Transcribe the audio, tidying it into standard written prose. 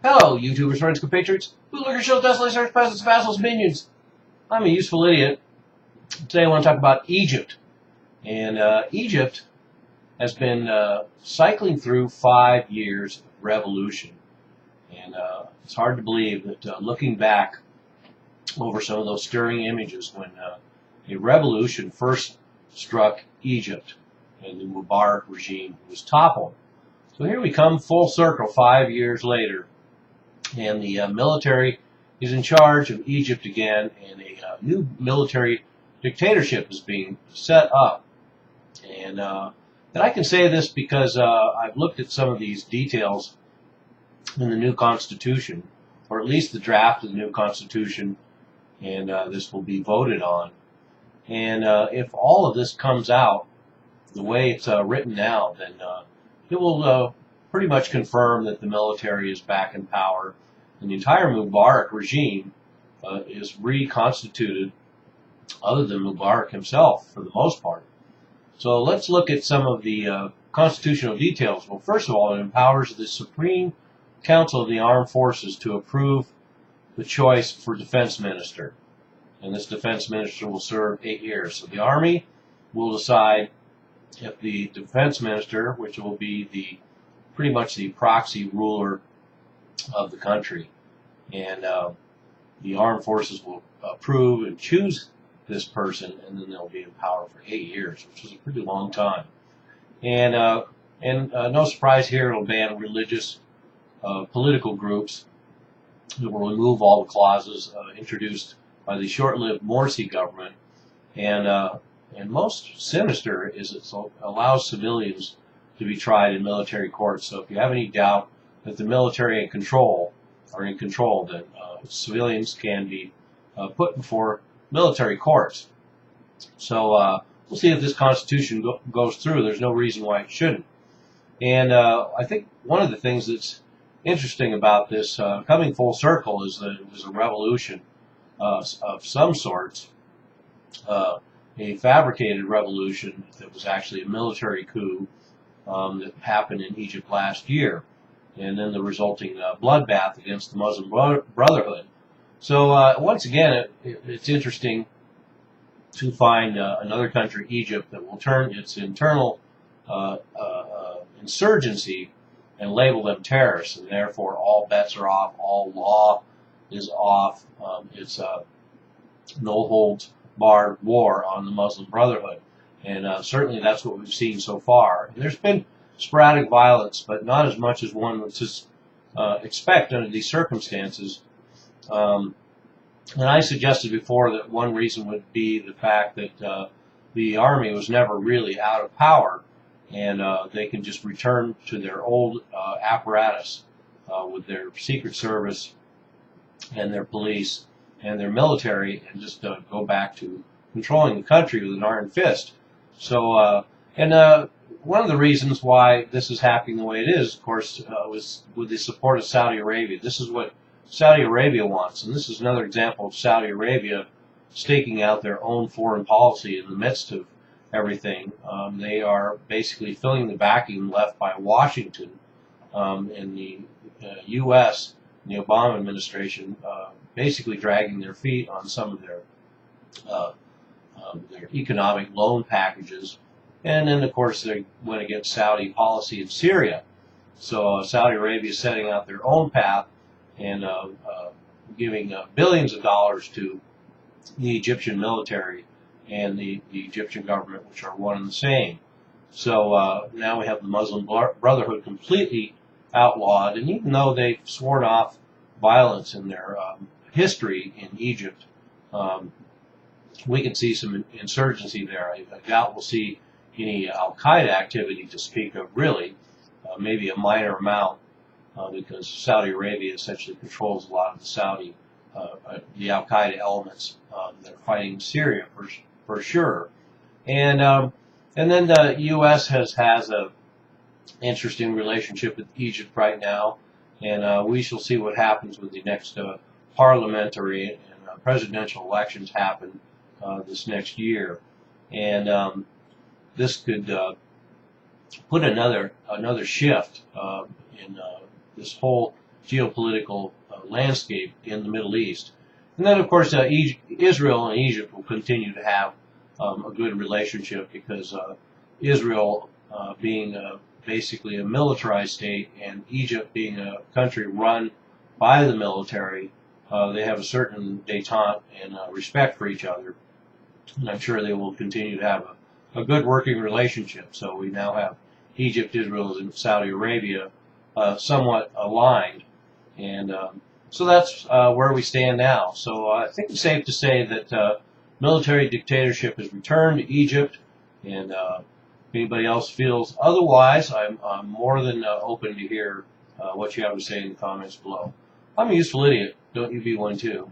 Hello, YouTubers, friends, compatriots, bootlickers, shill, desolate, search, peasants, vassals, minions. I'm a useful idiot. Today I want to talk about Egypt. And Egypt has been cycling through 5 years of revolution. And it's hard to believe that looking back over some of those stirring images when a revolution first struck Egypt and the Mubarak regime was toppled. So here we come full circle 5 years later. And the military is in charge of Egypt again, and a new military dictatorship is being set up. And I can say this because I've looked at some of these details in the new constitution, or at least the draft of the new constitution, and this will be voted on. And if all of this comes out the way it's written now, then it will pretty much confirm that the military is back in power, and the entire Mubarak regime is reconstituted, other than Mubarak himself, for the most part. So let's look at some of the constitutional details. Well, first of all, it empowers the Supreme Council of the Armed Forces to approve the choice for defense minister, and this defense minister will serve 8 years. So the Army will decide if the defense minister, which will be pretty much the proxy ruler of the country, and the armed forces will approve and choose this person, and then they'll be in power for 8 years, which is a pretty long time. And no surprise here, it'll ban religious political groups. It will remove all the clauses introduced by the short-lived Morsi government, and most sinister is it allows civilians to be tried in military courts. So if you have any doubt that the military are in control, then civilians can be put before military courts. So we'll see if this constitution goes through. There's no reason why it shouldn't. And I think one of the things that's interesting about this coming full circle is that it was a revolution of some sorts, a fabricated revolution that was actually a military coup that happened in Egypt last year, and then the resulting bloodbath against the Muslim Brotherhood. So once again, it's interesting to find another country, Egypt, that will turn its internal insurgency and label them terrorists, and therefore all bets are off, all law is off. It's no holds barred war on the Muslim Brotherhood. And certainly that's what we've seen so far. And there's been sporadic violence, but not as much as one would just expect under these circumstances. And I suggested before that one reason would be the fact that the army was never really out of power, and they can just return to their old apparatus with their secret service and their police and their military, and just go back to controlling the country with an iron fist. So, one of the reasons why this is happening the way it is, of course, was with the support of Saudi Arabia. This is what Saudi Arabia wants, and this is another example of Saudi Arabia staking out their own foreign policy in the midst of everything. They are basically filling the vacuum left by Washington and the U.S., the Obama administration, basically dragging their feet on some of their economic loan packages. And then, of course, they went against Saudi policy in Syria. So Saudi Arabia is setting out their own path and giving billions of dollars to the Egyptian military and the Egyptian government, which are one and the same. So now we have the Muslim Brotherhood completely outlawed, and even though they've sworn off violence in their history in Egypt, we can see some insurgency there. I doubt we'll see any al-Qaeda activity to speak of, really, maybe a minor amount, because Saudi Arabia essentially controls a lot of the al-Qaeda elements that are fighting in Syria for sure. And then the U.S. has a interesting relationship with Egypt right now, and we shall see what happens with the next parliamentary and presidential elections happen this next year. And this could put another shift in this whole geopolitical landscape in the Middle East. And then, of course, Israel and Egypt will continue to have a good relationship because Israel being basically a militarized state and Egypt being a country run by the military, they have a certain détente and respect for each other. And I'm sure they will continue to have a good working relationship. So we now have Egypt, Israel, and Saudi Arabia somewhat aligned. And so that's where we stand now. So I think it's safe to say that military dictatorship has returned to Egypt. And if anybody else feels otherwise, I'm more than open to hear what you have to say in the comments below. I'm a useful idiot. Don't you be one too.